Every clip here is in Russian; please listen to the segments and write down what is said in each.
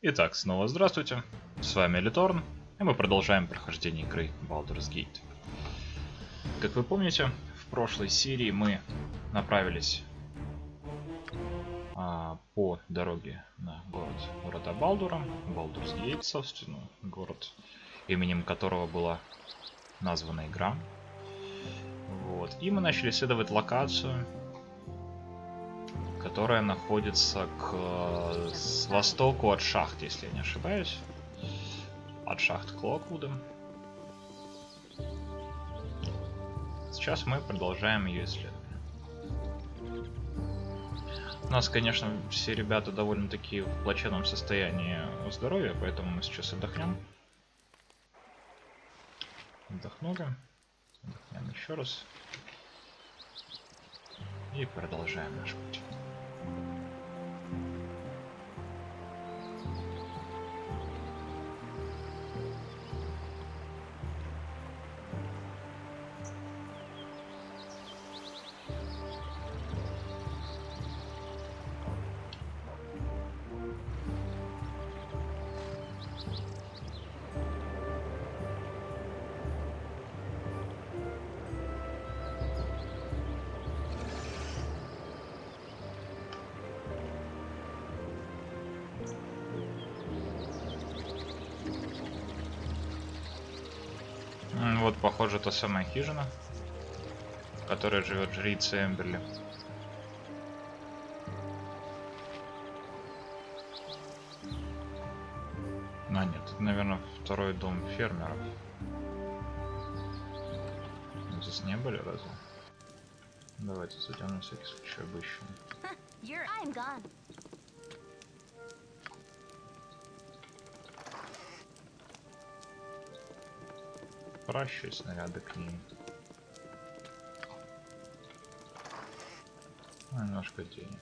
Итак, снова здравствуйте, с вами Литорн, и мы продолжаем прохождение игры Baldur's Gate. Как вы помните, в прошлой серии мы направились по дороге на города Балдура, Baldur's Gate, собственно, город, именем которого была названа игра. Вот. И мы начали исследовать локацию, которая находится с востоку от шахт, если я не ошибаюсь. От шахт Клоквуда. Сейчас мы продолжаем ее исследование. У нас, конечно, все ребята довольно-таки в плачевном состоянии здоровья, поэтому мы сейчас отдохнем. Отдохнули. Отдохнем еще раз. И продолжаем наш путь. Вот, похоже, та самая хижина, в которой живет жрица Эмберли. А нет, это, наверное, второй дом фермеров. Мы здесь не были разве? Давайте зайдем на всякий случай обыщем. Пращи, снаряды к ним. Немножко денег.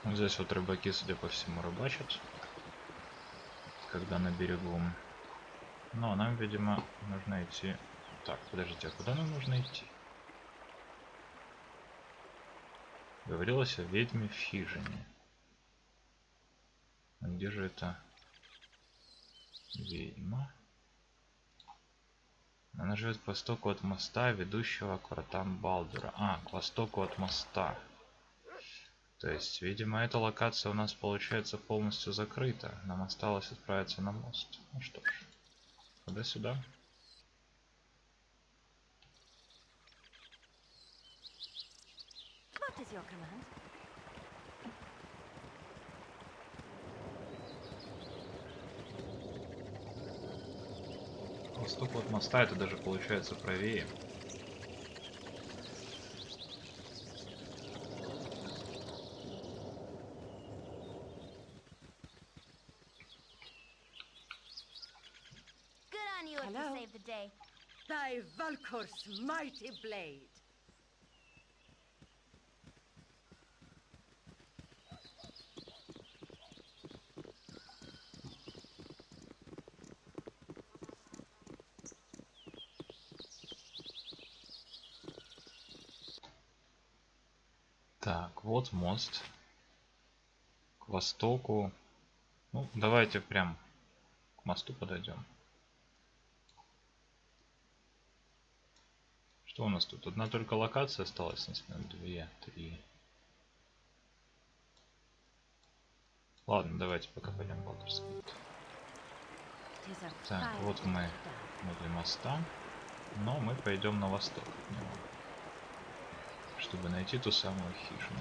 Вот здесь вот рыбаки, судя по всему, рыбачат, когда на берегу. Но нам, видимо, нужно идти. Так, подождите, а куда нам нужно идти? Говорилось о ведьме в хижине. А где же это ведьма? Она живет к востоку от моста, ведущего к вратам Балдура. К востоку от моста. То есть, видимо, эта локация у нас получается полностью закрыта. Нам осталось отправиться на мост. Ну что ж, куда сюда? Восток от моста, это даже получается правее. Thy Valkor's mighty blade. Так, вот мост. К востоку. Ну, давайте прям к мосту подойдем. Что у нас тут? Одна только локация осталась, не знаю, 2, 3. Ладно, давайте пока пойдем в Baldur's Gate. Так, вот мы возле моста. Но мы пойдем на восток от него, чтобы найти ту самую хижину.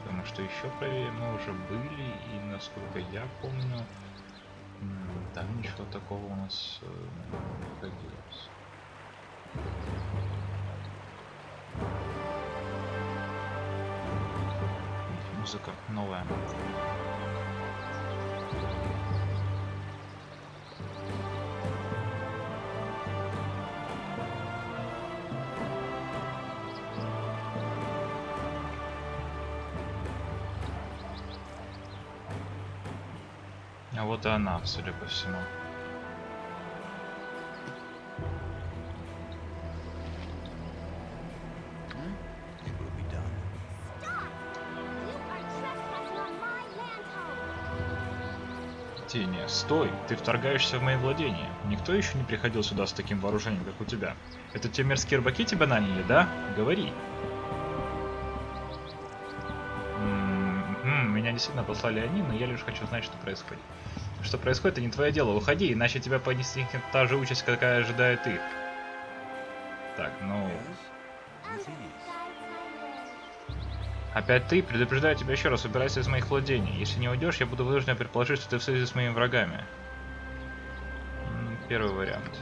Потому что еще правее мы уже были, и насколько я помню, там ничего такого у нас не находилось. Музыка новая. А вот и она, судя по всему. It will be done. Тени, стой! Ты вторгаешься в мои владения. Никто еще не приходил сюда с таким вооружением, как у тебя. Это те мерзкие рыбаки тебя наняли, да? Говори. Меня действительно послали они, но я лишь хочу знать, что происходит. Что происходит, это не твое дело. Уходи, иначе тебя понесет та же участь, какая ожидает их. Так, ну... Yes? With ease. Опять ты? Предупреждаю тебя еще раз, убирайся из моих владений. Если не уйдешь, я буду вынужден предположить, что ты в связи с моими врагами. Первый вариант.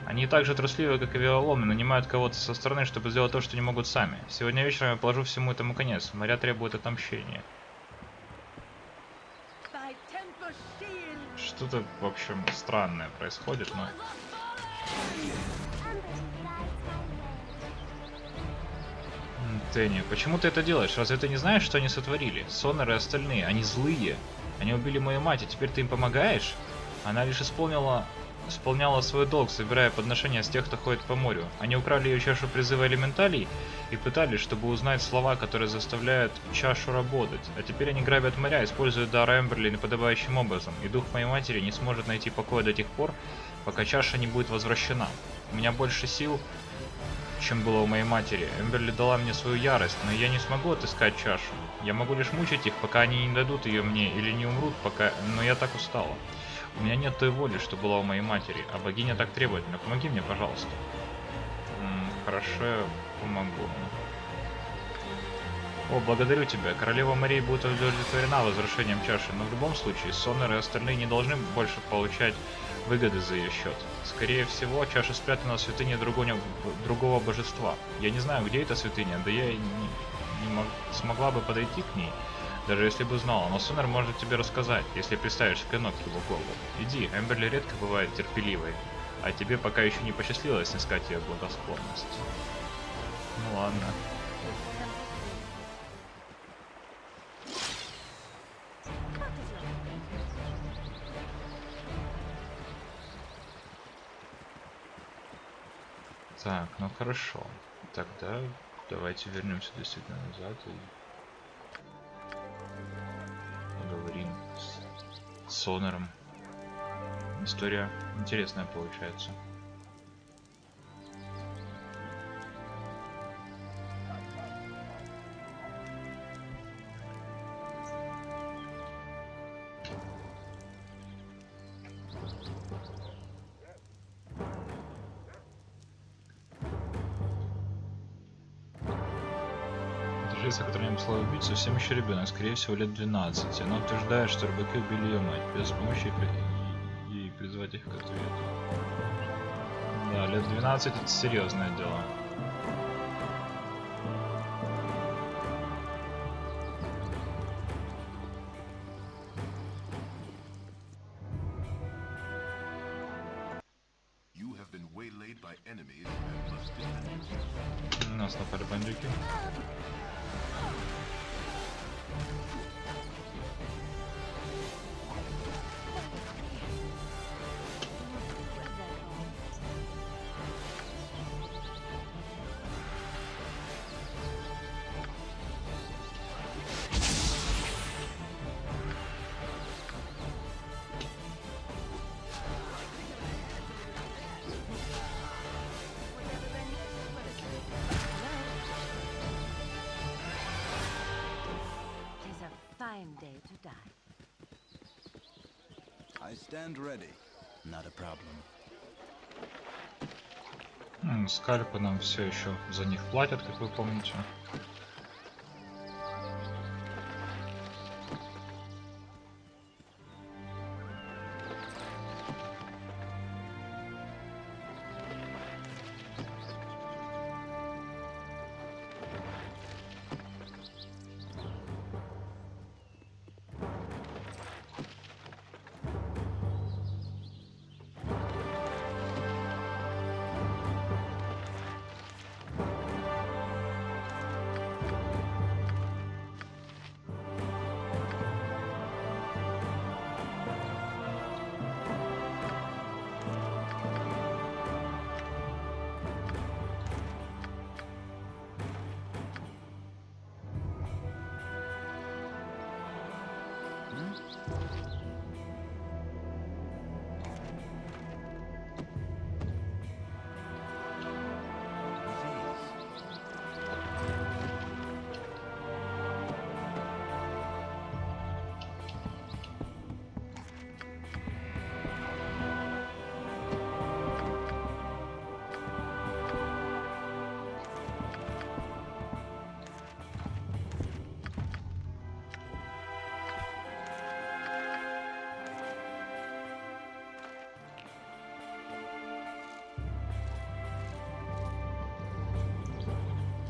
Они так же трусливы, как и вероломы, нанимают кого-то со стороны, чтобы сделать то, что не могут сами. Сегодня вечером я положу всему этому конец. Моря требуют отомщения. Thy temper shield. Что-то, в общем, странное происходит, но... Тенни, почему ты это делаешь? Разве ты не знаешь, что они сотворили? Сонор и остальные, они злые. Они убили мою мать, и теперь ты им помогаешь? Она лишь исполняла свой долг, собирая подношения с тех, кто ходит по морю. Они украли ее чашу призыва элементалей и пытались, чтобы узнать слова, которые заставляют чашу работать. А теперь они грабят моря, используют дар Эмберли неподобающим образом, и дух моей матери не сможет найти покоя до тех пор, пока чаша не будет возвращена. У меня больше сил, чем было у моей матери. Эмберли дала мне свою ярость, но я не смогу отыскать чашу. Я могу лишь мучить их, пока они не дадут ее мне, или не умрут, пока... Но я так устала. У меня нет той воли, что была у моей матери, а богиня так требовательна. Помоги мне, пожалуйста. Хорошо, помогу. О, благодарю тебя. Королева морей будет удовлетворена возвращением чаши, но в любом случае, Соннер и остальные не должны больше получать выгоды за ее счет. Скорее всего, чаша спрятана в святыне другого божества. Я не знаю, где эта святыня, да я и не смогла бы подойти к ней, даже если бы знала, но Соннер может тебе рассказать, если приставишь клинок к его горлу. Иди, Эмберли редко бывает терпеливой, а тебе пока еще не посчастливилось снискать ее благосклонность. Ну ладно. Так, ну хорошо. Тогда давайте вернемся действительно назад и поговорим с Соннером. История интересная получается. Жрица, которая не послала убийцу, совсем еще ребенок, скорее всего лет 12. Она утверждает, что рыбаки убили ее мать, без помощи и призвать их к ответу. Да, лет 12 это серьезное дело. You have been waylaid by enemies and must defend yourself. Нас напали бандюки. Tis a fine day to die. I stand ready. Not a problem. Скальпы нам все еще за них платят, как вы помните.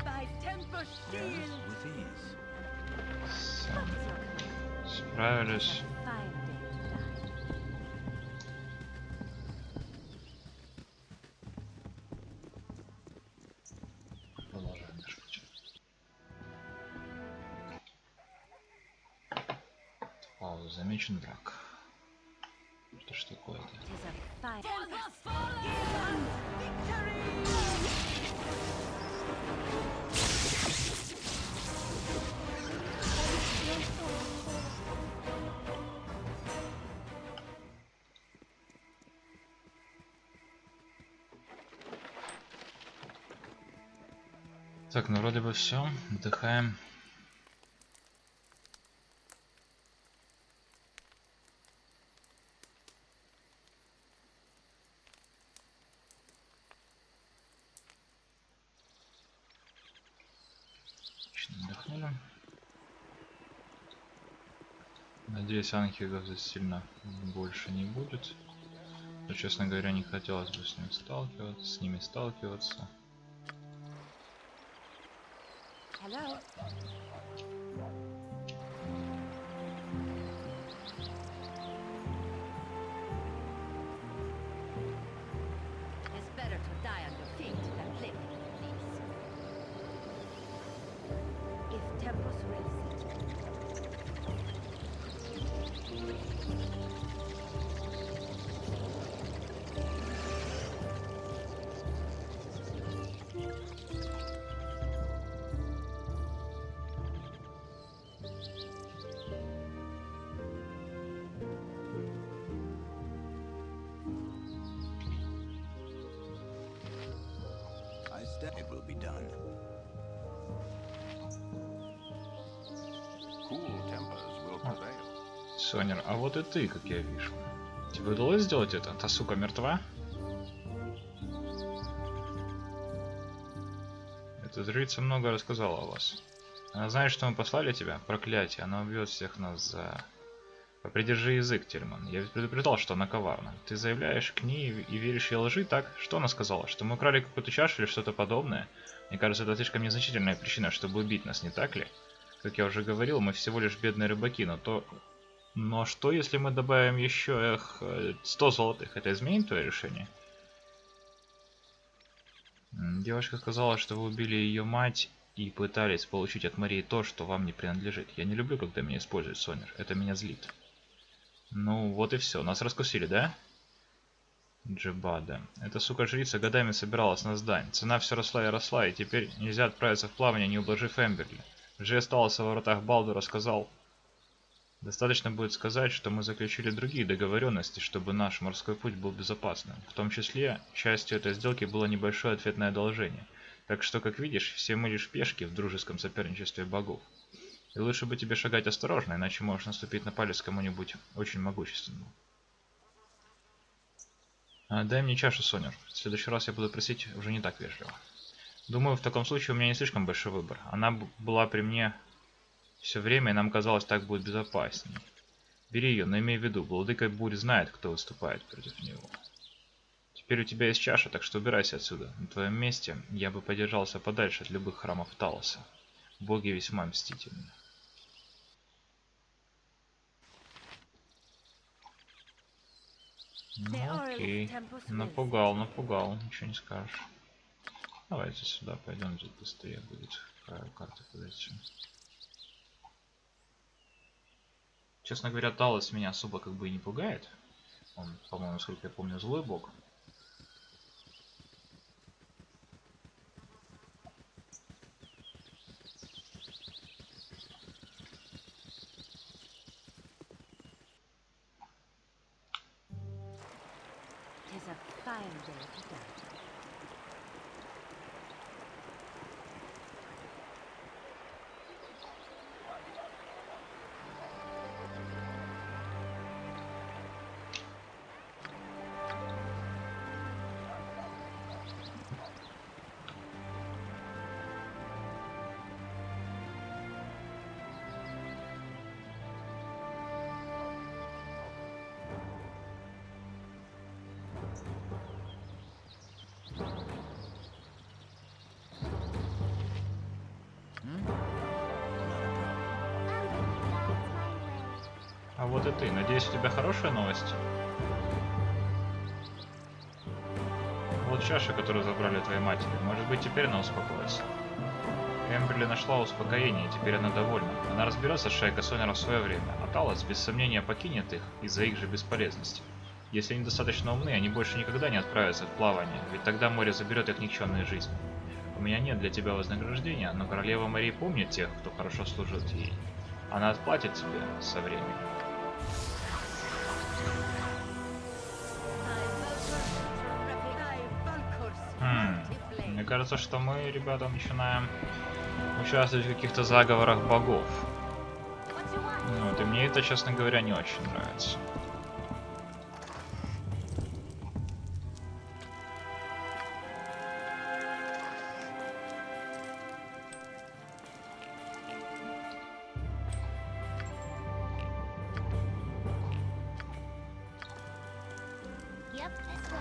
By Tempest Yes, Shield! with ease. Сам. It's Справились. a fine day to die. Продолжаем наш путь. Пауза. Замечен враг. Что ж такое-то? It is a fine... Tempest Shield! Victory! Так, ну вроде бы все. Отдыхаем. Отлично, отдохнули. Надеюсь, анхигов здесь сильно больше не будет. Но, честно говоря, не хотелось бы с ними сталкиваться. Hello? It's better to die on your feet than live in peace. If Tempest wills it, I stand. It will be done. Cool tempers will prevail. Сонер, а вот и ты, как я вижу. Тебе удалось сделать это? Та сука мертва? Эта жрица много рассказала о вас. Она знает, что мы послали тебя? Проклятие, она убьет всех нас за... Попридержи язык, Тельман. Я ведь предупреждал, что она коварна. Ты заявляешь к ней и веришь ей лжи, так? Что она сказала? Что мы украли какую-то чашу или что-то подобное? Мне кажется, это слишком незначительная причина, чтобы убить нас, не так ли? Как я уже говорил, мы всего лишь бедные рыбаки, но что, если мы добавим еще 100 золотых? Это изменит твое решение? Девушка сказала, что вы убили ее мать и пытались получить от Марии то, что вам не принадлежит. Я не люблю, когда меня используют, Сонер. Это меня злит. Ну, вот и все. Нас раскусили, да? Джебада. Эта сука-жрица годами собиралась на здание. Цена все росла и росла, и теперь нельзя отправиться в плавание, не ублажив Эмберли. Джи остался в воротах Балдура, сказал... Достаточно будет сказать, что мы заключили другие договоренности, чтобы наш морской путь был безопасным. В том числе, частью этой сделки было небольшое ответное одолжение. Так что, как видишь, все мы лишь пешки в дружеском соперничестве богов. И лучше бы тебе шагать осторожно, иначе можешь наступить на палец кому-нибудь очень могущественному. Дай мне чашу, Сонер. В следующий раз я буду просить уже не так вежливо. Думаю, в таком случае у меня не слишком большой выбор. Она была при мне все время, и нам казалось, так будет безопаснее. Бери ее, но имей в виду, владыка Бурь знает, кто выступает против него. Теперь у тебя есть чаша, так что убирайся отсюда. На твоем месте я бы подержался подальше от любых храмов Талоса. Боги весьма мстительны. Ну, окей. Напугал, ничего не скажешь. Давайте сюда пойдем, здесь быстрее будет карта подойти. Честно говоря, Талос меня особо как бы и не пугает. Он, по-моему, насколько я помню, злой бог. fine day to die. А вот и ты. Надеюсь, у тебя хорошие новости? Вот чаша, которую забрали твоей матери. Может быть, теперь она успокоится. Эмберли нашла успокоение, и теперь она довольна. Она разберется с шайкой Сонера в свое время, а Талос без сомнения покинет их из-за их же бесполезности. Если они достаточно умны, они больше никогда не отправятся в плавание, ведь тогда море заберет их никчемные жизни. У меня нет для тебя вознаграждения, но королева Марии помнит тех, кто хорошо служит ей. Она отплатит тебе со временем. Мне кажется, что мы, ребята, начинаем участвовать в каких-то заговорах богов. Вот, и мне это, честно говоря, не очень нравится. Yep, this way.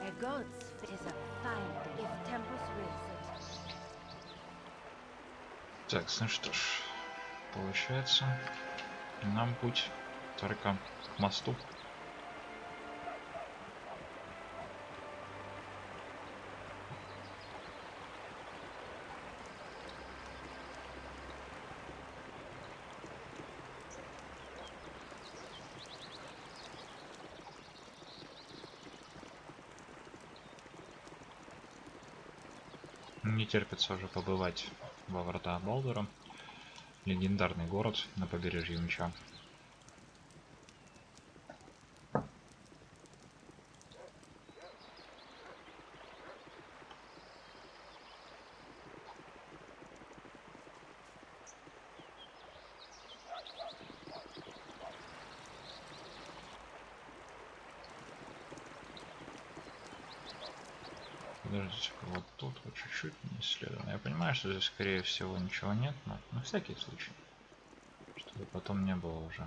A god's is a fine day if Tempus wills it. Так, ну что ж, получается, нам путь только к мосту. Не терпится уже побывать во вратах Балдура. Легендарный город на побережье Меча. Подождите-ка, вот тут вот чуть-чуть не исследовано. Я понимаю, что здесь, скорее всего, ничего нет, но на всякий случай. Чтобы потом не было уже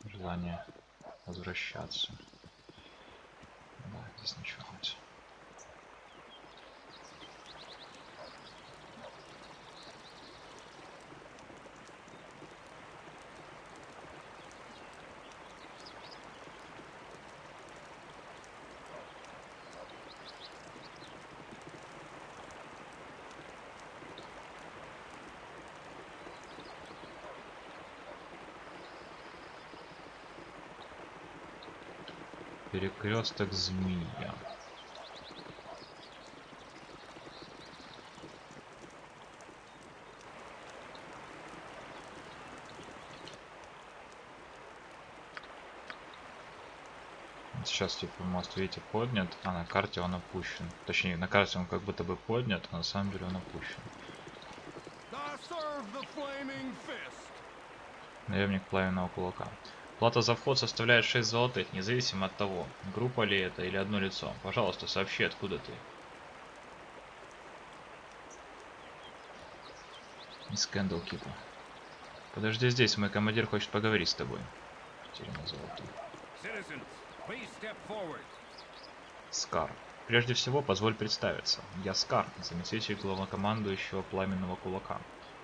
желания возвращаться. Да, здесь ничего нет. Перекресток змея. Сейчас типа мост, видите, поднят, а на карте он опущен. Точнее, на карте он как будто бы поднят, а на самом деле он опущен. Наемник пламенного кулака. Плата за вход составляет 6 золотых, независимо от того, группа ли это или одно лицо. Пожалуйста, сообщи, откуда ты. Из Кэндлкипа. Подожди здесь, мой командир хочет поговорить с тобой. Потеряно золото. Скар. Прежде всего, позволь представиться. Я Скар, заместитель главнокомандующего пламенного кулака.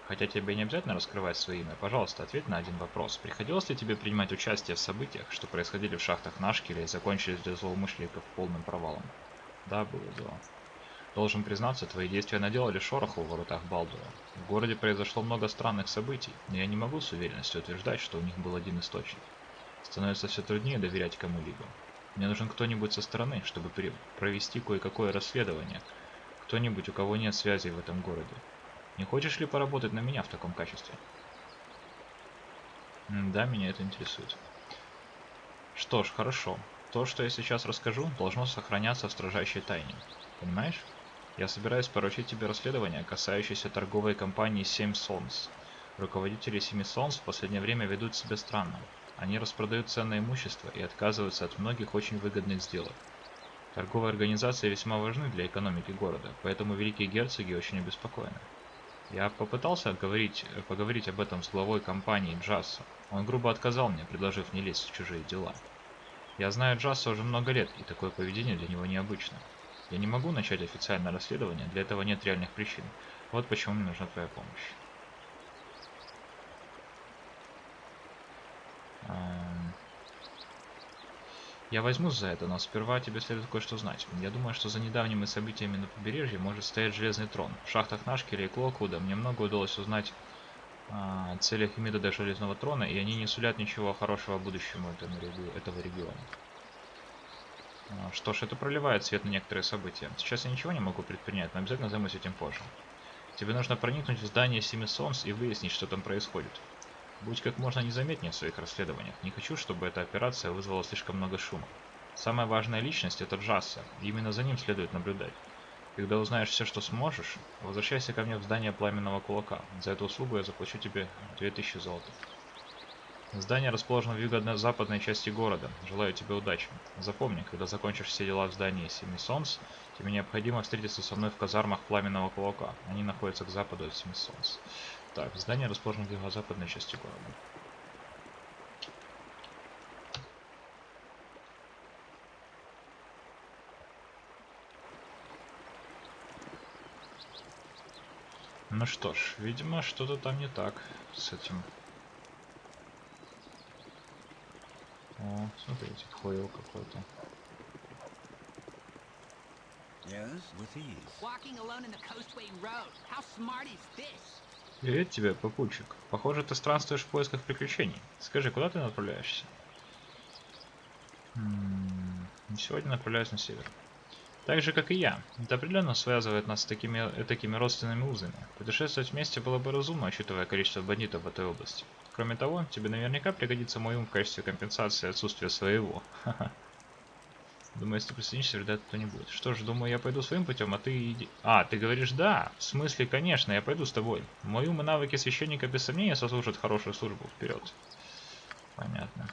Хотя тебе не обязательно раскрывать свое имя, пожалуйста, ответь на один вопрос. Приходилось ли тебе принимать участие в событиях, что происходили в шахтах Нашкеля и закончились для злоумышленников полным провалом? Да, было дело. Должен признаться, твои действия наделали шороху в воротах Балдура. В городе произошло много странных событий, но я не могу с уверенностью утверждать, что у них был один источник. Становится все труднее доверять кому-либо. Мне нужен кто-нибудь со стороны, чтобы провести кое-какое расследование. Кто-нибудь, у кого нет связей в этом городе. Не хочешь ли поработать на меня в таком качестве? Да, меня это интересует. Что ж, хорошо. То, что я сейчас расскажу, должно сохраняться в строжайшей тайне. Понимаешь? Я собираюсь поручить тебе расследование, касающееся торговой компании «Семь Солнц». Руководители «Семи Солнц» в последнее время ведут себя странно. Они распродают ценное имущество и отказываются от многих очень выгодных сделок. Торговые организации весьма важны для экономики города, поэтому великие герцоги очень обеспокоены. Я попытался поговорить об этом с главой компании Джасса. Он грубо отказал мне, предложив не лезть в чужие дела. Я знаю Джасса уже много лет, и такое поведение для него необычно. Я не могу начать официальное расследование, для этого нет реальных причин. Вот почему мне нужна твоя помощь. Я возьмусь за это, но сперва тебе следует кое-что знать. Я думаю, что за недавними событиями на побережье может стоять Железный Трон. В шахтах Нашкеля и Клоквуда мне много удалось узнать о целях и методах Железного Трона, и они не сулят ничего хорошего будущему этого региона. Что ж, это проливает свет на некоторые события. Сейчас я ничего не могу предпринять, но обязательно займусь этим позже. Тебе нужно проникнуть в здание Семи Солнц и выяснить, что там происходит. Будь как можно незаметнее в своих расследованиях. Не хочу, чтобы эта операция вызвала слишком много шума. Самая важная личность — это Джасса, и именно за ним следует наблюдать. Когда узнаешь все, что сможешь, возвращайся ко мне в здание Пламенного Кулака. За эту услугу я заплачу тебе 2000 золотых. Здание расположено в юго-западной части города. Желаю тебе удачи. Запомни, когда закончишь все дела в здании Семи Солнц, тебе необходимо встретиться со мной в казармах Пламенного Кулака. Они находятся к западу от Семи Солнц. Так, здание расположено в юго-западной части города. Ну что ж, видимо, что-то там не так с этим. О, смотрите, Хвейл какой-то. Yes, with ease. Walking alone in the Coastway Road. How smart is this? Привет тебе, попутчик. Похоже, ты странствуешь в поисках приключений. Скажи, куда ты направляешься? Сегодня направляюсь на север. Так же, как и я. Это определенно связывает нас с такими родственными узами. Путешествовать вместе было бы разумно, учитывая количество бандитов в этой области. Кроме того, тебе наверняка пригодится мой ум в качестве компенсации отсутствия своего. Думаю, если ты присоединишься, вреда тут не будет. Что ж, думаю, я пойду своим путем, а ты иди... А, ты говоришь да? В смысле, конечно, я пойду с тобой. Мой ум и навыки священника без сомнения сослужат хорошую службу. Вперед. Понятно.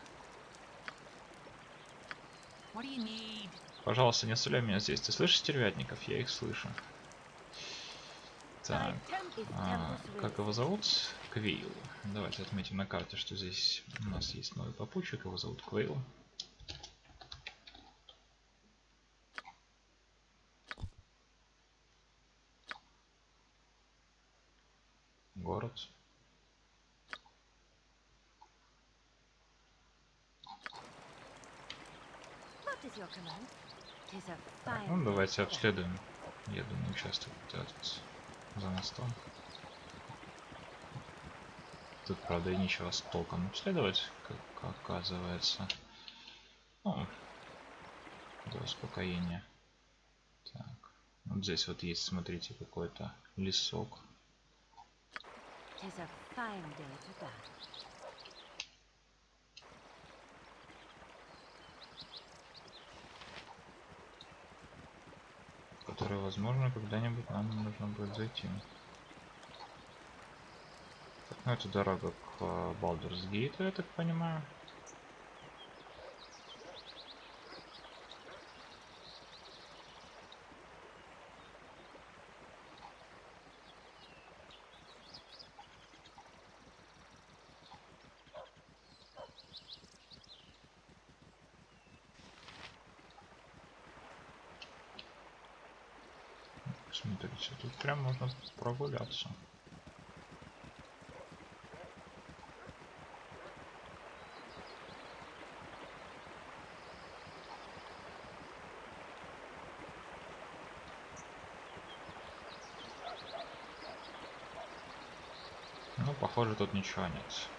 What do you need? Пожалуйста, не оставляй меня здесь. Ты слышишь стервятников? Я их слышу. Так. Как его зовут? Квейл. Давайте отметим на карте, что здесь у нас есть новый попутчик. Его зовут Квейл. Город. What is your command? 'Tis a fine Ну, давайте day. обследуем. Я думаю, участок вот этот за мостом. Тут, правда, и нечего с толком обследовать, как оказывается. Ну, для успокоения. Так. Вот здесь вот есть, смотрите, какой-то лесок. 'Tis a fine day to die. В который, возможно, когда-нибудь нам нужно будет зайти. Так, ну это дорога к Baldur's Gate, я так понимаю. Смотрите, тут прям можно прогуляться. Ну, похоже, тут ничего нет.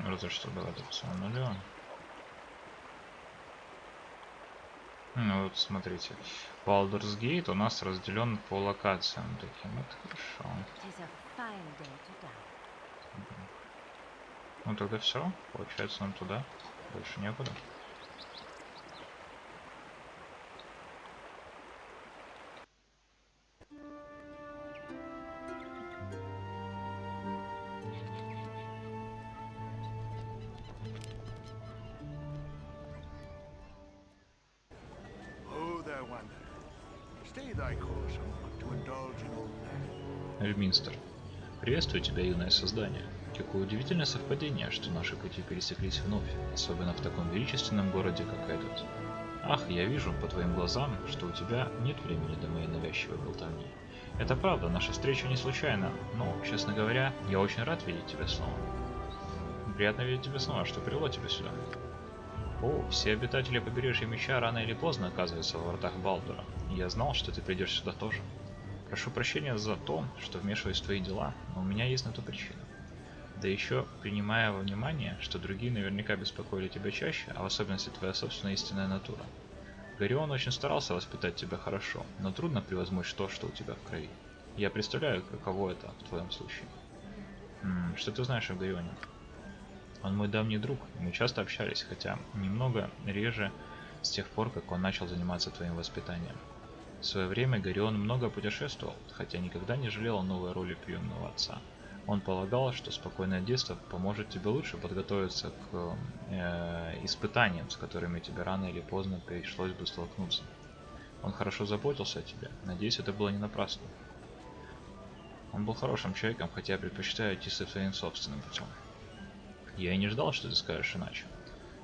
Разве что давайте посмотрим нулевым. Ну вот смотрите, Baldur's Gate у нас разделен по локациям таким. Это хорошо. It is a fine day to die. Ну тогда все. Получается нам туда. Больше некуда. Oh, there, wanderer. Stay thy course to indulge in old man. Эльминстер. Приветствую тебя, юное создание. Какое удивительное совпадение, что наши пути пересеклись вновь, особенно в таком величественном городе, как этот. Ах, я вижу по твоим глазам, что у тебя нет времени до моей навязчивой болтовни. Это правда, наша встреча не случайна, но, честно говоря, я очень рад видеть тебя снова. Приятно видеть тебя снова, что привело тебя сюда. О, все обитатели побережья Меча рано или поздно оказываются во вратах Балдура, и я знал, что ты придешь сюда тоже. Прошу прощения за то, что вмешиваюсь в твои дела, но у меня есть на то причина. Да еще, принимая во внимание, что другие наверняка беспокоили тебя чаще, а в особенности твоя собственная истинная натура. Горион очень старался воспитать тебя хорошо, но трудно превозмочь то, что у тебя в крови. Я представляю, каково это в твоем случае. Что ты знаешь о Горионе? Он мой давний друг, и мы часто общались, хотя немного реже с тех пор, как он начал заниматься твоим воспитанием. В свое время Горион много путешествовал, хотя никогда не жалел о новой роли приемного отца. Он полагал, что спокойное детство поможет тебе лучше подготовиться к испытаниям, с которыми тебе рано или поздно пришлось бы столкнуться. Он хорошо заботился о тебе, надеюсь, это было не напрасно. Он был хорошим человеком, хотя я предпочитаю идти своим собственным путем. Я и не ждал, что ты скажешь иначе.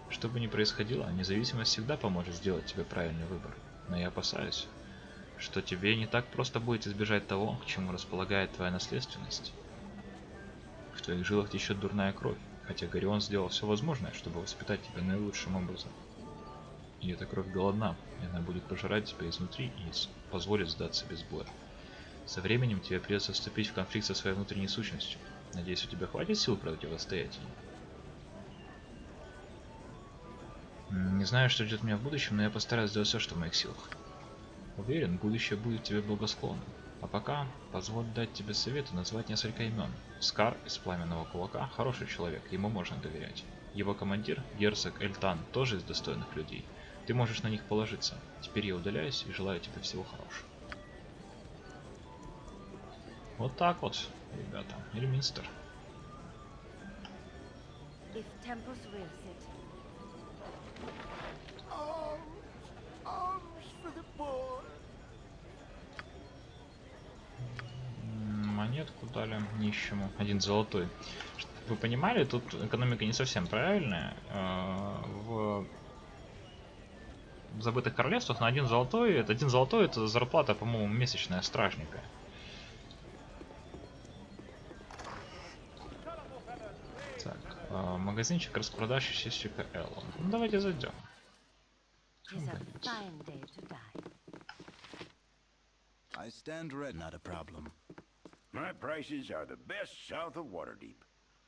Что бы ни происходило, независимость всегда поможет сделать тебе правильный выбор. Но я опасаюсь, что тебе не так просто будет избежать того, к чему располагает твоя наследственность. В твоих жилах течет дурная кровь, хотя Горион сделал все возможное, чтобы воспитать тебя наилучшим образом. И эта кровь голодна, и она будет пожирать тебя изнутри и позволит сдаться без боя. Со временем тебе придется вступить в конфликт со своей внутренней сущностью. Надеюсь, у тебя хватит сил противостоять ей. Не знаю, что ждет меня в будущем, но я постараюсь сделать все, что в моих силах. Уверен, будущее будет тебе благосклонным. А пока, позволь дать тебе совет и назвать несколько имен. Скар из Пламенного Кулака – хороший человек, ему можно доверять. Его командир, герцог Эльтан, тоже из достойных людей. Ты можешь на них положиться. Теперь я удаляюсь и желаю тебе всего хорошего. Вот так вот, ребята. Эльминстер. If Tempus wills it. Arms for the boy. Монетку дали нищему. 1 золотой. Вы понимали, тут экономика не совсем правильная. В забытых королевствах на 1 золотой, это 1 золотой, это зарплата, по-моему, месячная стражника. Так, магазинчик распродаж счастливчика Элла. Ну, давайте зайдем. It is a fine day to die. I stand ready, not a problem. My prices are the best south of Waterdeep.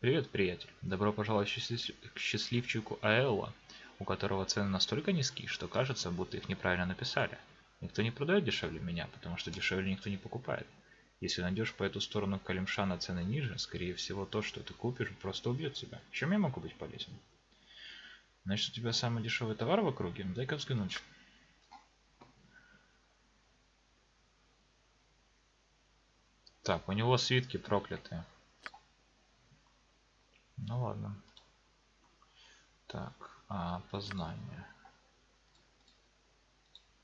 Привет, приятель. Добро пожаловать к счастливчику Аэлла, у которого цены настолько низкие, что кажется, будто их неправильно написали. Никто не продает дешевле меня, потому что дешевле никто не покупает. Если найдешь по эту сторону Калимшана цены ниже, скорее всего то, что ты купишь, просто убьет тебя. Чем я могу быть полезен? Значит, у тебя самый дешевый товар в округе? Дай-ка взглянуть. Так, у него свитки проклятые. Ну ладно. Так, опознание.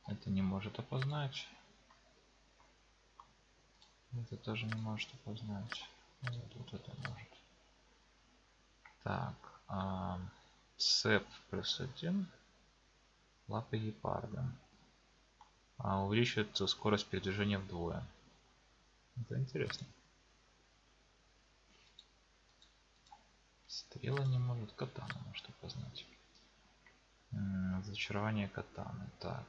Это не может опознать. Это тоже не может опознать. Вот это может. Так, цеп +1. Лапы гепарда. Увеличивает скорость передвижения вдвое. Это интересно. Стрела не может, катана может опознать. Зачарование катаны. Так.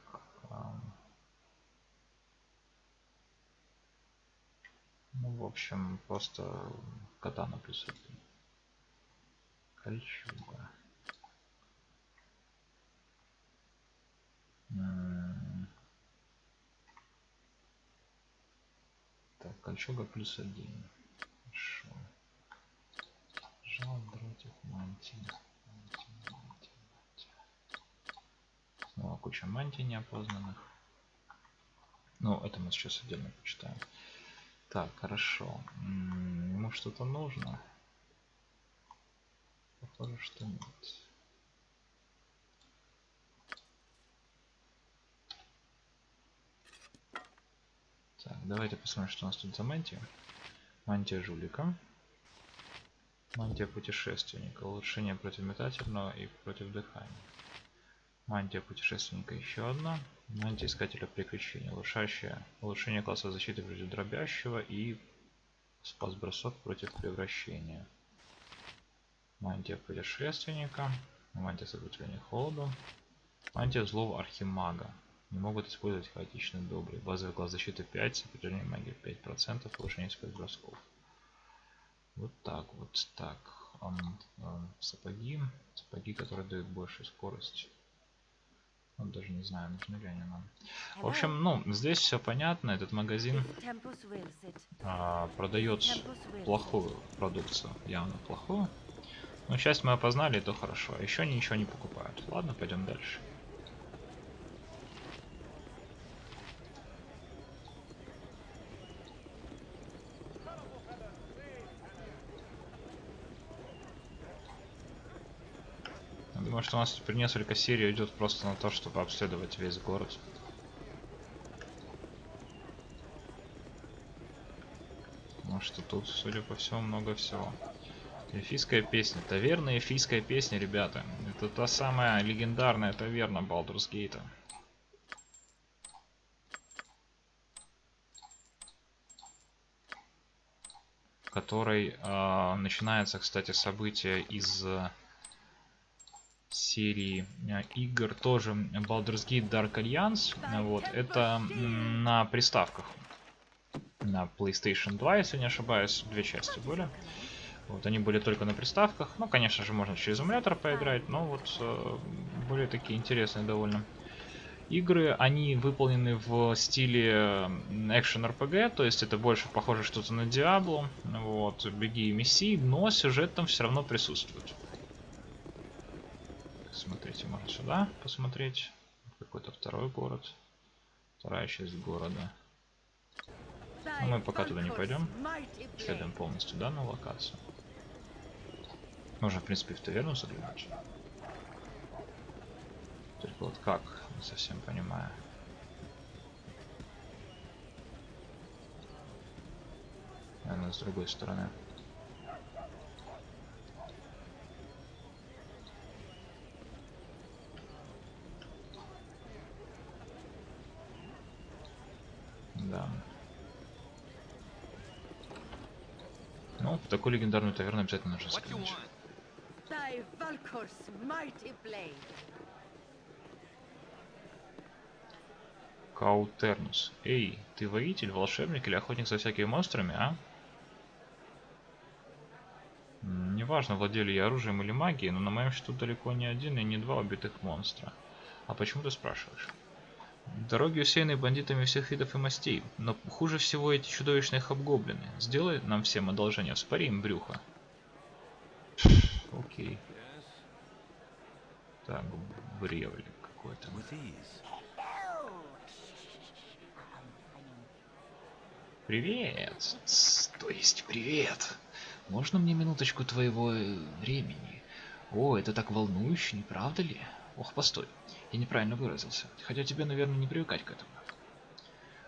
Ну, в общем, просто катана +1. Кольчуга. Так, кольчуга +1. Хорошо. Жал, дротик, мантия. Снова куча мантий неопознанных. Ну, это мы сейчас отдельно почитаем. Так, хорошо. Ему что-то нужно? Похоже, что нет. Так, давайте посмотрим, что у нас тут за мантия. Мантия жулика. Мантия путешественника. Улучшение против метательного и против дыхания. Мантия путешественника еще одна. Мантия искателя приключений. Улучшение класса защиты против дробящего и спас-бросок против превращения. Мантия путешественника. Мантия сопротивления холоду. Мантия злого архимага. Не могут использовать хаотичный добрый. Базовый класс защиты 5, сопротивление магии 5%, улучшение спецбросков. Вот так, вот так. Сапоги. Сапоги, которые дают большую скорость. Вот даже не знаю, нужны ли они нам. В общем, ну, здесь все понятно. Этот магазин продает плохую продукцию. Явно плохую. Но часть мы опознали, и то хорошо. Еще они ничего не покупают. Ладно, пойдем дальше. Думаю, что у нас теперь несколько серий идет просто на то, чтобы обследовать весь город. Потому что тут, судя по всему, много всего. Эльфийская песня. Таверна эльфийская песня, ребята. Это та самая легендарная таверна Baldur's Gate. В которой начинается, кстати, событие из серии игр тоже Baldur's Gate Dark Alliance. Вот, это на приставках. На PlayStation 2, если не ошибаюсь, две части были. Вот, они были только на приставках. Ну, конечно же, можно через эмулятор поиграть, но вот были такие интересные довольно игры. Они выполнены в стиле экшен RPG, то есть это больше похоже что-то на Diablo. Вот, беги и месси, но сюжет там все равно присутствует. Смотрите, можно сюда посмотреть. Какой-то второй город. Вторая часть города. Но мы пока туда не пойдем. Следуем полностью данную локацию. Можно, в принципе, в таверну заглянуть. Только вот как, не совсем понимаю. Наверное, с другой стороны. Да. Ну, в такую легендарную таверну обязательно нужно сходить. Каутернус. Эй, ты воитель, волшебник или охотник за всякими монстрами, а? Неважно, владели я оружием или магией, но на моем счету далеко не один и не два убитых монстра. А почему ты спрашиваешь? Дороги усеяны бандитами всех видов и мастей, но хуже всего эти чудовищные хобгоблины. Сделай нам всем одолжение, вспори им брюхо. Окей. Так, бревли какой-то. Привет! То есть привет! Можно мне минуточку твоего времени? О, это так волнующе, не правда ли? Ох, постой, я неправильно выразился. Хотя тебе, наверное, не привыкать к этому.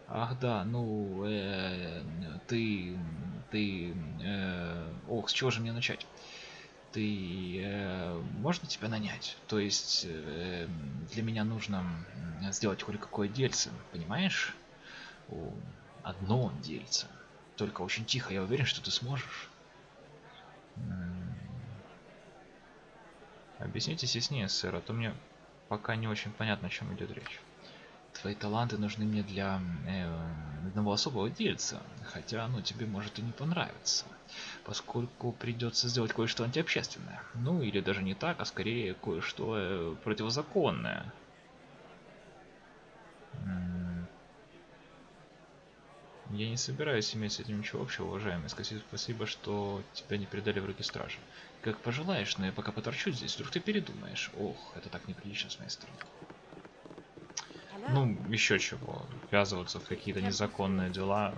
Ах да, ну, ох, с чего же мне начать? Можно тебя нанять? То есть, для меня нужно сделать кое-какое дельце, понимаешь? Одно дельце. Только очень тихо, я уверен, что ты сможешь. Объясните яснее, сэр, а то мне пока не очень понятно, о чем идет речь. Твои таланты нужны мне для одного особого дельца, хотя оно тебе может и не понравиться, поскольку придется сделать кое-что антиобщественное. Ну, или даже не так, а скорее кое-что противозаконное. Я не собираюсь иметь с этим ничего общего, уважаемый. Спасибо, что тебя не передали в руки стражи. Как пожелаешь, но я пока поторчу здесь, вдруг ты передумаешь. Ох, это так неприлично с моей стороны. Hello. Ну, еще чего. Ввязываться в какие-то незаконные дела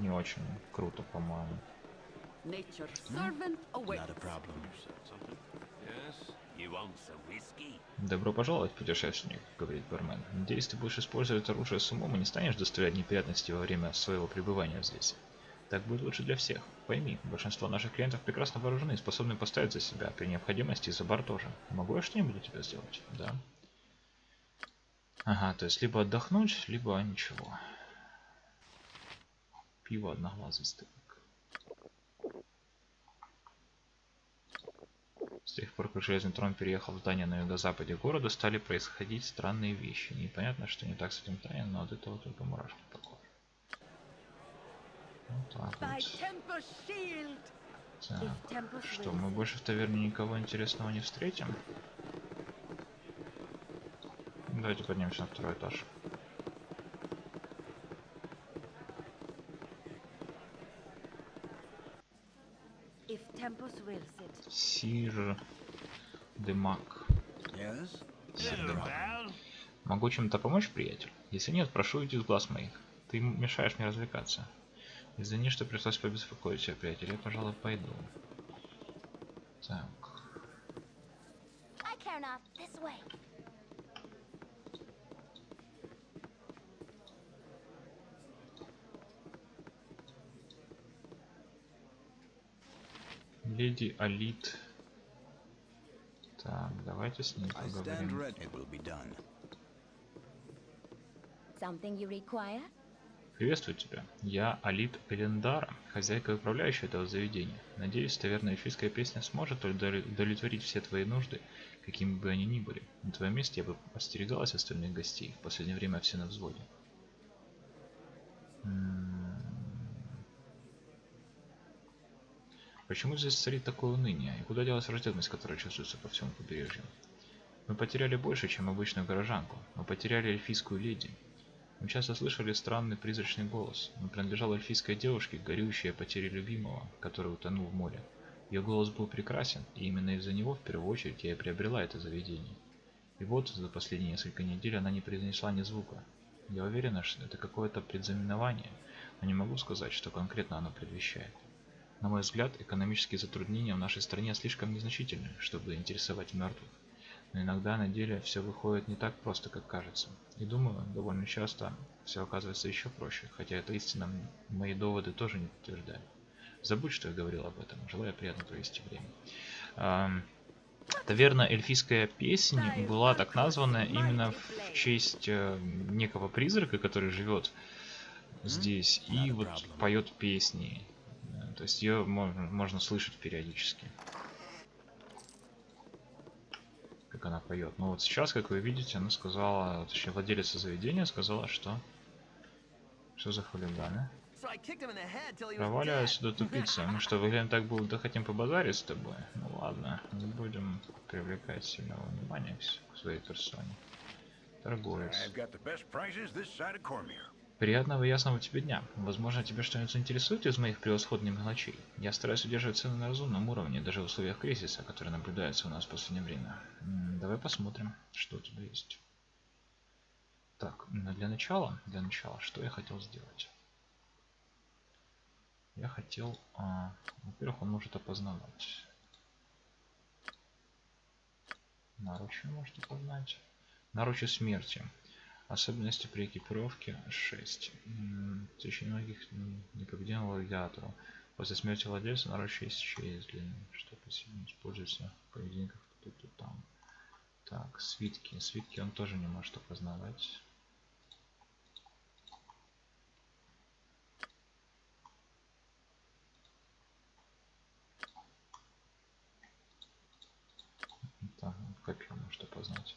не очень круто, по-моему. Nature's servant awaits. Not a problem. Yes? You want some whiskey? Добро пожаловать, путешественник, говорит бармен. Надеюсь, ты будешь использовать оружие с умом и не станешь доставлять неприятности во время своего пребывания здесь. Так будет лучше для всех. Пойми, большинство наших клиентов прекрасно вооружены и способны поставить за себя, при необходимости и за бар тоже. Могу я что-нибудь для тебя сделать? Да. Ага, то есть либо отдохнуть, либо ничего. Пиво одноглазый стык. С тех пор, как железный трон переехал в здание на юго-западе города, стали происходить странные вещи. Непонятно, что не так с этим тайным, но от этого только мурашки по коже. Вот так By вот. Tempus shield. Так, If Tempus что, wills мы it. больше в таверне никого интересного не встретим? Давайте поднимемся на второй этаж. If Tempus wills it. Сир Демак. Yes? Сир Демак. Могу чем-то помочь, приятель? Если нет, прошу уйти с глаз моих. Ты мешаешь мне развлекаться. Извини, что пришлось побеспокоить тебя, приятель. Я, пожалуй, пойду. Так. I care not. This way. Леди Алит. Так, давайте с ней I stand поговорим. ready. It will be done. Something you require? Приветствую тебя. Я Алит Элендара, хозяйка и управляющая этого заведения. Надеюсь, таверна эльфийская песня сможет удовлетворить все твои нужды, какими бы они ни были. На твоем месте я бы остерегалась остальных гостей. В последнее время все на взводе. Почему здесь царит такое уныние? И куда делась враждебность, которая чувствуется по всему побережью? Мы потеряли больше, чем обычную горожанку. Мы потеряли эльфийскую леди. Мы часто слышали странный призрачный голос. Он принадлежал эльфийской девушке, горюющей о потере любимого, который утонул в море. Ее голос был прекрасен, и именно из-за него в первую очередь я и приобрела это заведение. И вот за последние несколько недель она не произнесла ни звука. Я уверена, что это какое-то предзнаменование, но не могу сказать, что конкретно оно предвещает. На мой взгляд, экономические затруднения в нашей стране слишком незначительны, чтобы интересовать мертвых. Но иногда на деле все выходит не так просто, как кажется. И думаю, довольно часто все оказывается еще проще, хотя это истина мои доводы тоже не подтверждают. Забудь, что я говорил об этом. Желаю приятно провести время. Таверна эльфийская песнь была так названа именно в честь некого призрака, который живет здесь и вот поет песни. То есть ее можно слышать периодически. Как она поет. Но вот сейчас, как вы видите, она сказала, точнее, владелица заведения сказала, что... Что за хулиганы? Проваливай сюда, тупица. Мы что, выглядим так, будто хотим побазарить с тобой? Ну ладно, не будем привлекать сильного внимания к своей персоне. Торговец. I've got the best prices this side of Cormier. Приятного и ясного тебе дня. Возможно, тебя что-нибудь заинтересует из моих превосходных мелочей. Я стараюсь удерживать цены на разумном уровне, даже в условиях кризиса, который наблюдается у нас в последнее время. Давай посмотрим, что у тебя есть. Так, для начала, что я хотел сделать? Я хотел, во-первых, он может опознавать. Наручи может опознать. Наручи смерти. Особенности при экипировке 6. В течение многих непобедимого гладиатору. После смерти владельца наручи исчезли, что посильно используется в поединках тут и там. Так, свитки. Свитки он тоже не может опознавать. Так, копье может опознать.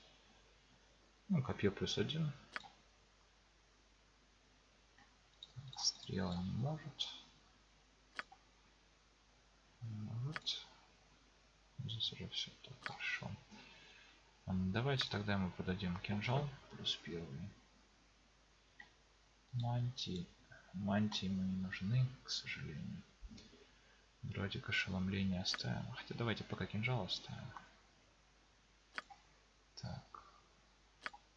Ну, копье +1. стрелы не может. Не может. Здесь уже все так хорошо. Давайте тогда мы подадим кинжал плюс первый. Мантии. Мантии мы не нужны, к сожалению. Дротик ошеломления оставим. Хотя давайте пока кинжал оставим. Так.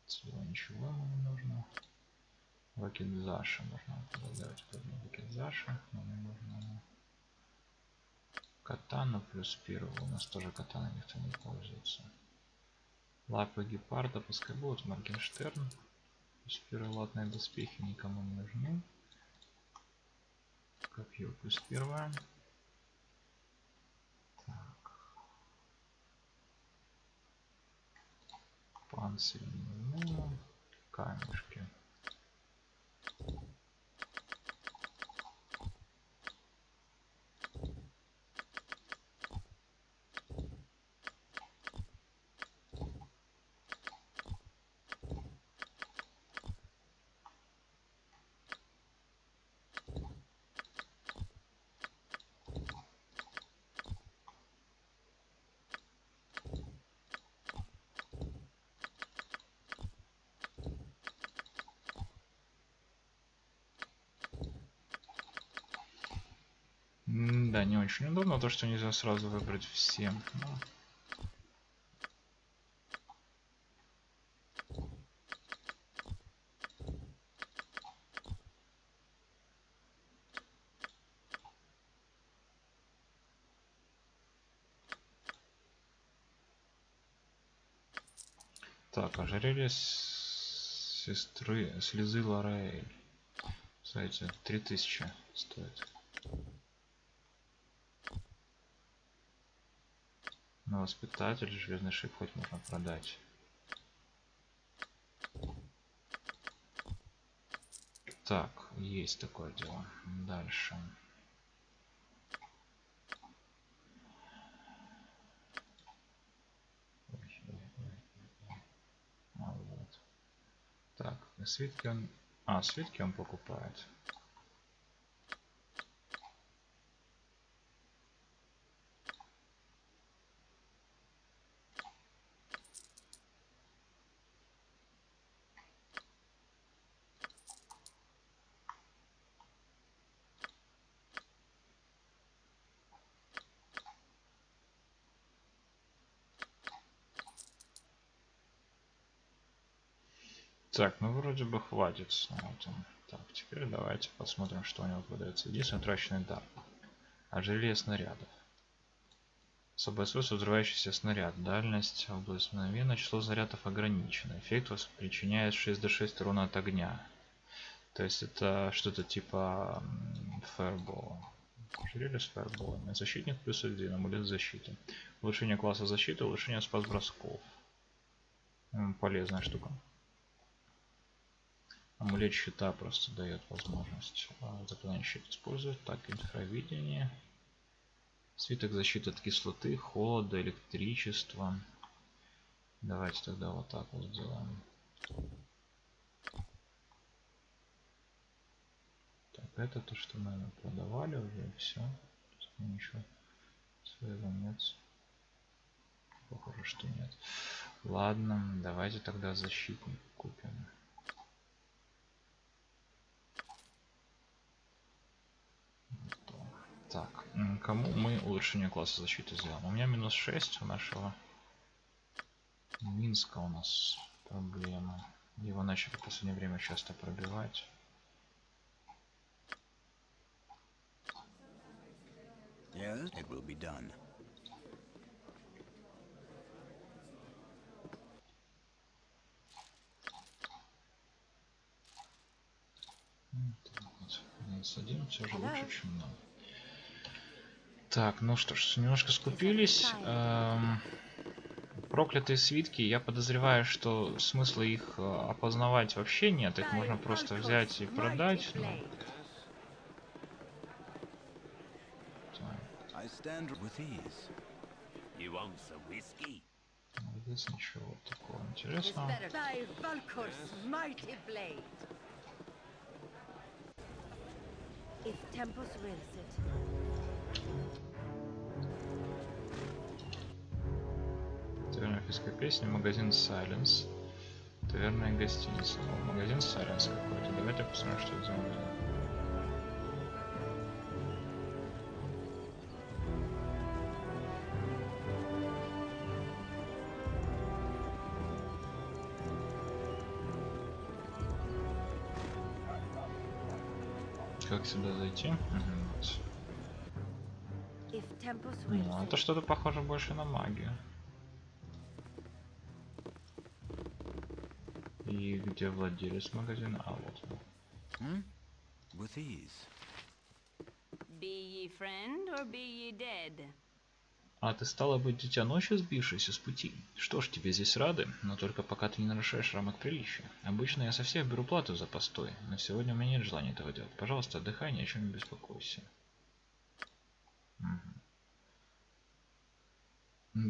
Всего ничего ему не нужно. Вакидзаши можно подать. Вакидзаши. Но не нужно. Катану плюс первый. У нас тоже катана никто не пользуется. Лапы гепарда пускай будут. Моргенштерн. Плюс первые латные доспехи никому не нужны. Копье плюс первое. Так. Панцирь не нужно. Камешки. Да, не очень удобно, то что нельзя сразу выбрать все. Но... Так, ожерелье сестры слезы Лораэль. Кстати, 3000 стоит. Но воспитатель, железный шип хоть можно продать. Так, есть такое дело. Дальше. Вот. Так, свитки он... свитки он покупает. Так, ну вроде бы хватит с этим. Так, теперь давайте посмотрим, что у него выдается. Единственный трачный дар. Ожерелье снарядов. Особое свойство взрывающийся снаряд. Дальность область мгновенно. Число зарядов ограничено. Эффект вас причиняет 6d6 урона от огня. То есть это что-то типа фаербола. Ожерелье с фаерболами. Защитник плюс 1. Амулет защиты. Улучшение класса защиты. Улучшение спас бросков. Полезная штука. Амулет щита просто дает возможность заклинание щит использовать. Так, инфравидение. Свиток защиты от кислоты, холода, электричества. Давайте тогда вот так вот сделаем. Так, это то, что мы продавали уже, все. Ничего своего нет. Похоже, что нет. Ладно, давайте тогда защитник купим. Так, кому мы улучшение класса защиты сделаем? У меня минус 6, у нашего Минска у нас проблема. Его начали в последнее время часто пробивать. Yes, it will be done. Минус 1 все же лучше, чем 0. Так, ну что ж, немножко скупились. Проклятые свитки, я подозреваю, что смысла их опознавать вообще нет. Их можно просто взять и продать. Здесь ничего такого интересного. If Tempus wills it. Таверна эльфийской песни, магазин Silence. Таверная гостиница. О, магазин Silence какой-то. Давайте посмотрим, что это за магазин. Как сюда зайти? Вот. If Tempus wills Ну, it. это что-то похоже больше на магию. И где владелец магазина? А, вот он. With ease. Be ye friend or be ye dead? А ты стала быть дитя ночи, сбившейся с пути? Что ж, тебе здесь рады, но только пока ты не нарушаешь рамок приличия. Обычно я со всех беру плату за постой, но сегодня у меня нет желания этого делать. Пожалуйста, отдыхай, ни о чем не беспокойся.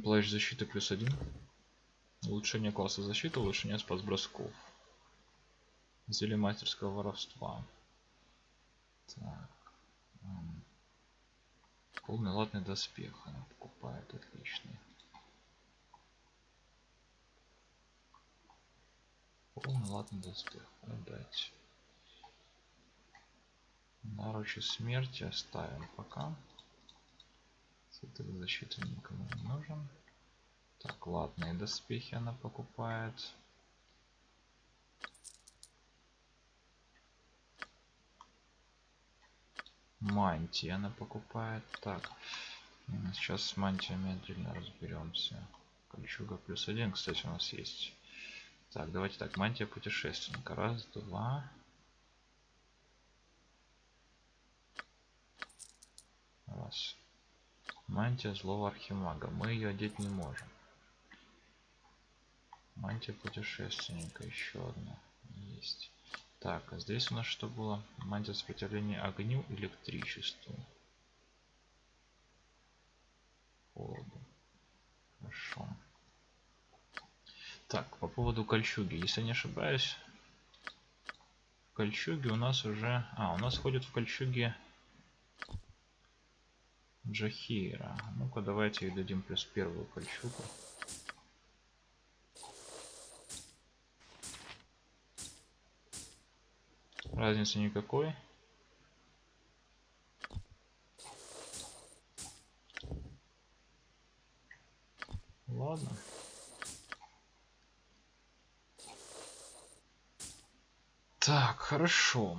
Плащ защиты +1. Улучшение класса защиты, улучшение спас бросков. Зелье мастерского воровства. Так. Полный латный доспех она покупает, отличный. Полный латный доспех, продать. Наручи смерти оставим пока. Цветок защиты никому не нужен. Так, латные доспехи она покупает. Мантии она покупает. Так, сейчас с мантиями отдельно разберемся. Кольчуга +1, кстати, у нас есть. Так, давайте так, мантия путешественника. Раз, два. Раз. Мантия злого архимага. Мы ее одеть не можем. Мантия путешественника. Еще одна есть. Так, а здесь у нас что было? Мантия сопротивления огню, электричеству. Холоду. Хорошо. Так, по поводу кольчуги. Если не ошибаюсь, в кольчуге у нас уже... А, у нас ходит в кольчуге Джахира. Ну-ка, давайте ей дадим +1 кольчугу. Разницы никакой. Ладно. Так, хорошо.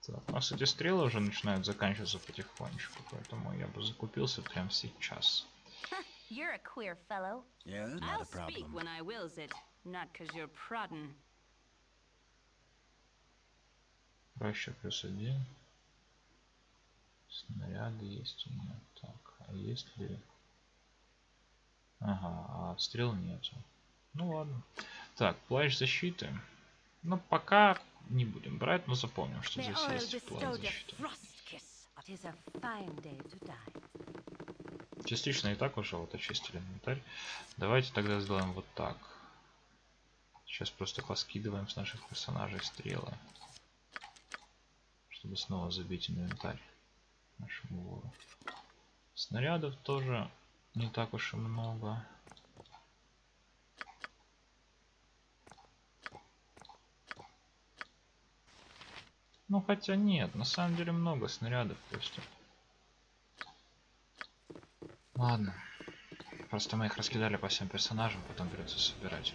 Так, у нас эти стрелы уже начинают заканчиваться потихонечку, поэтому я бы закупился прямо сейчас. You're a queer fellow. Yeah, not I'll a speak problem. when I wills it, not 'cause you're prodding. Праща +1. Снаряды есть у меня. Так, а есть ли... Ага, а стрел нету. Ну ладно. Так, плащ защиты. Ну, пока не будем брать, но запомним, что May здесь Oil есть плащ bestowed a защиты. frost kiss. It is a fine day to die. Частично и так уже вот очистили инвентарь. Давайте тогда сделаем вот так. Сейчас просто поскидываем с наших персонажей стрелы. Чтобы снова забить инвентарь нашему вору. Снарядов тоже не так уж и много. Ну хотя нет, на самом деле много снарядов просто. Ладно. Просто мы их раскидали по всем персонажам, потом придется собирать.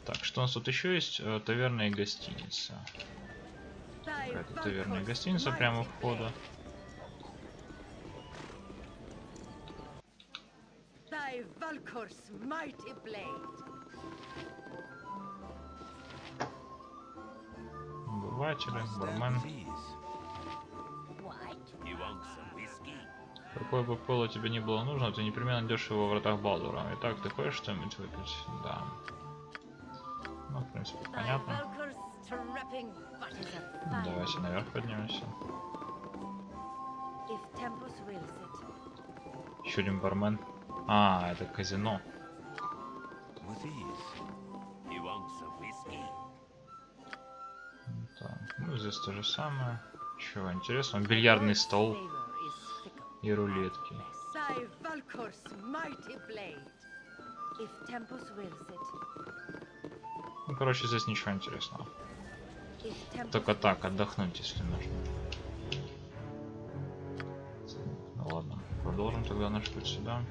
Так, что у нас тут еще есть? Таверная гостиница. Какая-то таверная гостиница прямо у входа. Thy Valkor's mighty blade. Обыватели, How's that бармен. with ease? What? You want some whiskey? Какой бы пылу тебе не было нужно, ты непременно найдешь его в вратах Балдура. Итак, ты хочешь что-нибудь выпить? Да. Ну, в принципе, Thy понятно. Valkor's strapping butt is a fine Давайте day. наверх поднимемся. If Tempus wills it. Еще один бармен. А, это казино. with ease. You want some whiskey? Так, ну здесь то же самое. Чего интересного? Бильярдный стол Flavor is fickle. и рулетки. Thy Valkor's mighty blade. If Tempus wills it. Ну, короче, здесь ничего интересного. If Tempus Только так, wills it. отдохнуть, если нужно. Ну ладно, продолжим тогда наш путь сюда.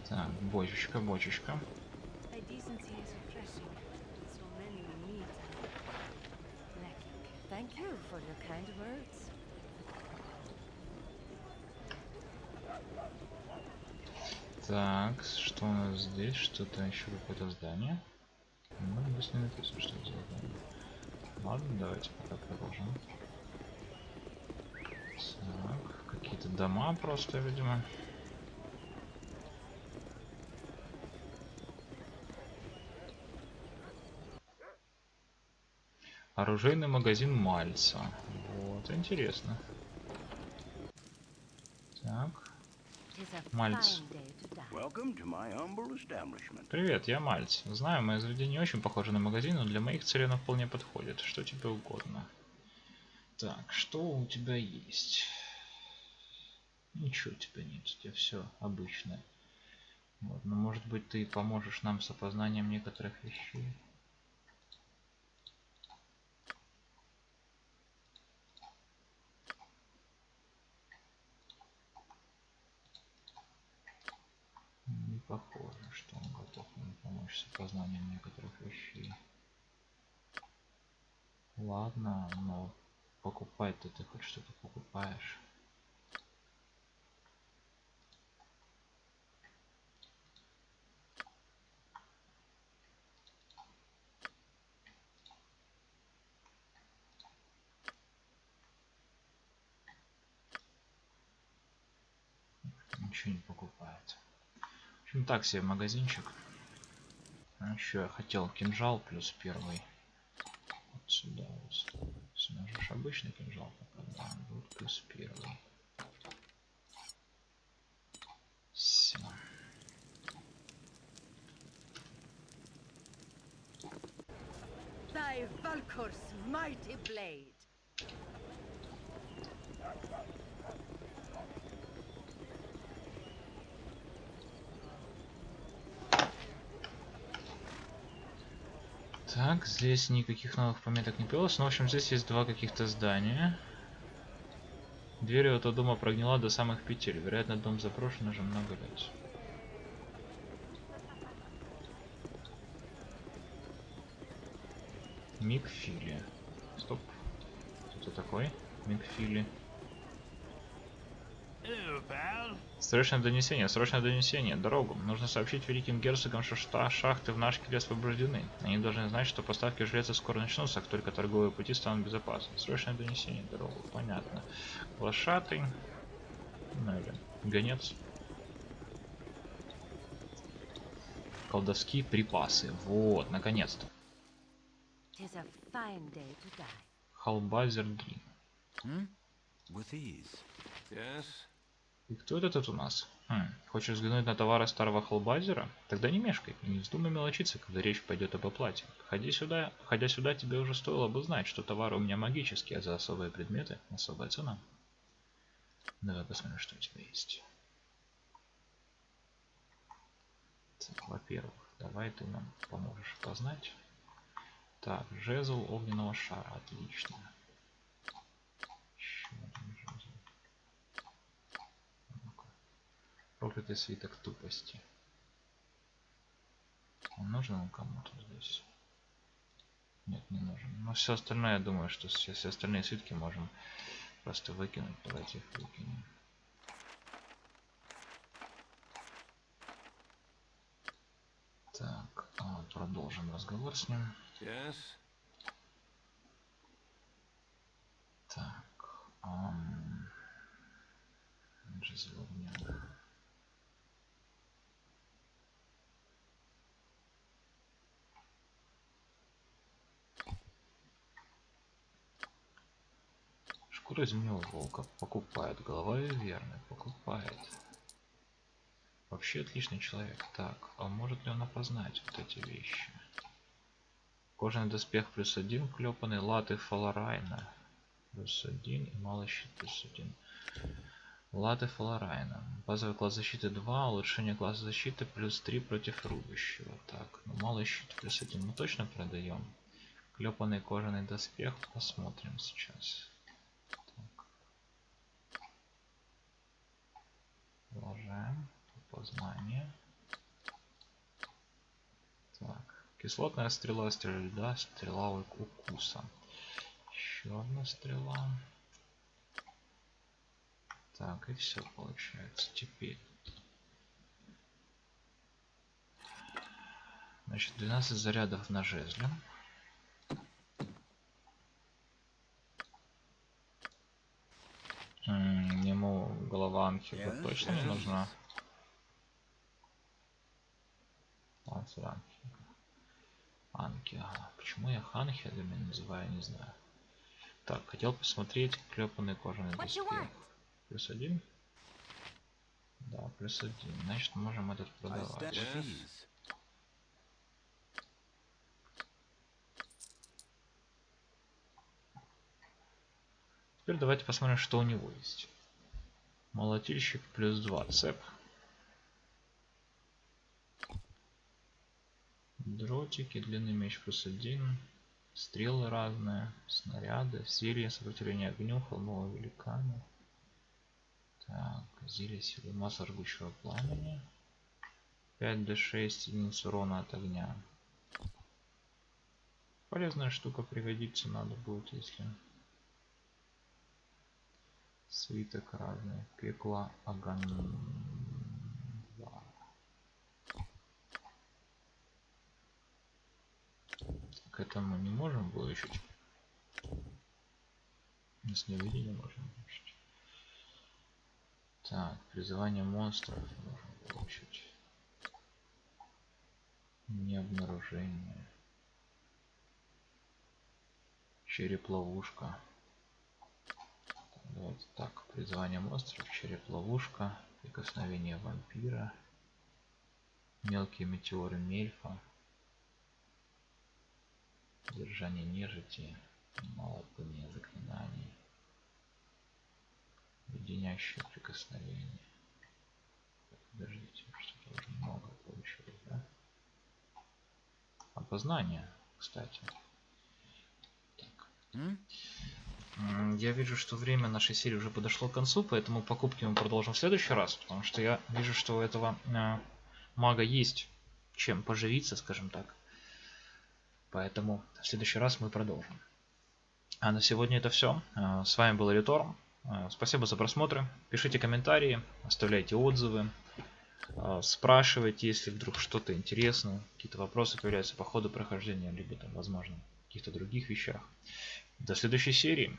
Так, бочечка, бочечка. Thy decency is refreshing. So many we meet are lacking. Thank you for your kind words. Так, что у нас здесь? Что-то еще, какое-то здание. Ну, здесь не написано, что это за здание. Ладно, давайте пока продолжим. Так, какие-то дома просто, видимо. Оружейный магазин Мальца. Вот, интересно. Так, Tis a Мальц. fine day to die. Welcome to my humble establishment. Привет, я Мальц. Знаю, мое заведение не очень похоже на магазин, но для моих целей оно вполне подходит. Что тебе угодно? Так, что у тебя есть? Ничего у тебя нет, у тебя все обычное. Вот, но может быть ты поможешь нам с опознанием некоторых вещей? Не похоже, что он готов нам помочь с опознанием некоторых вещей. Ладно, но покупать-то ты хоть что-то покупаешь. Ничего не покупает. В общем, так себе магазинчик. Еще я хотел кинжал плюс первый. Вот сюда вот. Сможешь обычный кинжал пока, да, вот плюс первый. Все. Thy Valkor's mighty blade. Так, здесь никаких новых пометок не появилось. Но, в общем, здесь есть два каких-то здания. Дверь у этого дома прогнила до самых петель. Вероятно, дом запрошен уже много лет. Микфили. Стоп. Кто такой? Микфили. Hello, pal. Срочное донесение, дорогу. Нужно сообщить великим герцогам, что шахты в Нашкеле освобождены. Они должны знать, что поставки железа скоро начнутся, как только торговые пути станут безопасны. Срочное донесение, дорогу, понятно. Глашатый. Ну или гонец. Колдовские припасы. Вот, наконец-то. Tis a fine day to die. Халбазер Ди. With ease. Yes? И кто это тут у нас? Хочешь взглянуть на товары старого халбазера? Тогда не мешкай и не вздумай мелочиться, когда речь пойдет об оплате. Ходя сюда, тебе уже стоило бы знать, что товары у меня магические, а за особые предметы особая цена. Давай посмотрим, что у тебя есть. Так, во-первых, давай ты нам поможешь познать. Так, жезл огненного шара, отлично. Еще один жезл. Ну-ка. Проклятый свиток тупости. Он нужен он кому-то здесь? Нет, не нужен. Но все остальное, я думаю, что все остальные свитки можем просто выкинуть. Давайте их выкинем. продолжим разговор с ним. Yes? Так. Жизель огня. Шкура зимнего волка покупает. Голова верный покупает. Вообще отличный человек. Так, а может ли он опознать вот эти вещи? Кожаный доспех +1, клепанный латы Фаларайна +1 и малый щит +1. Латы Фаларайна. Базовый класс защиты 2, улучшение класса защиты +3 против рубящего. Так, ну малый щит +1 мы точно продаем. Клепанный кожаный доспех посмотрим сейчас. Так. Продолжаем. Познание. Так. Кислотная стрела, стрела льда, стрела укуса. Еще одна стрела. Так, и все получается. Теперь. Значит, 12 зарядов на жезле. Ему голова Анхига точно не нужна. Анки, ага. Почему я Ханхедами называю, не знаю. Так, хотел посмотреть клепанный кожаный доспех. +1? Да, +1. Значит, можем этот продавать. Yes? Теперь давайте посмотрим, что у него есть. Молотильщик +2 цеп. Дротики, длинный меч +1. Стрелы разные, снаряды, зелье сопротивления огню, холмового великана. Так, зелье силы, масса жгучего пламени. 5d6 единиц урона от огня. Полезная штука, пригодится, надо будет, если... Свиток разный. Пекло Аганва. К этому не можем получить. Ясновидение можем получить. Так, призывание монстров можем получить. Необнаружение. Череп-ловушка. Давайте так, призвание монстров, череп-ловушка, прикосновение вампира, мелкие метеоры мельфа, держание нежити, малопыление заклинаний, леденящее прикосновение. Подождите, что-то уже много получилось, да? Опознание, кстати. Так. Я вижу, что время нашей серии уже подошло к концу, поэтому покупки мы продолжим в следующий раз, потому что я вижу, что у этого мага есть чем поживиться, скажем так. Поэтому в следующий раз мы продолжим. А на сегодня это все. С вами был Элиторм. Спасибо за просмотр. Пишите комментарии, оставляйте отзывы, спрашивайте, если вдруг что-то интересное, какие-то вопросы появляются по ходу прохождения, либо там, возможно, в каких-то других вещах. До следующей серии.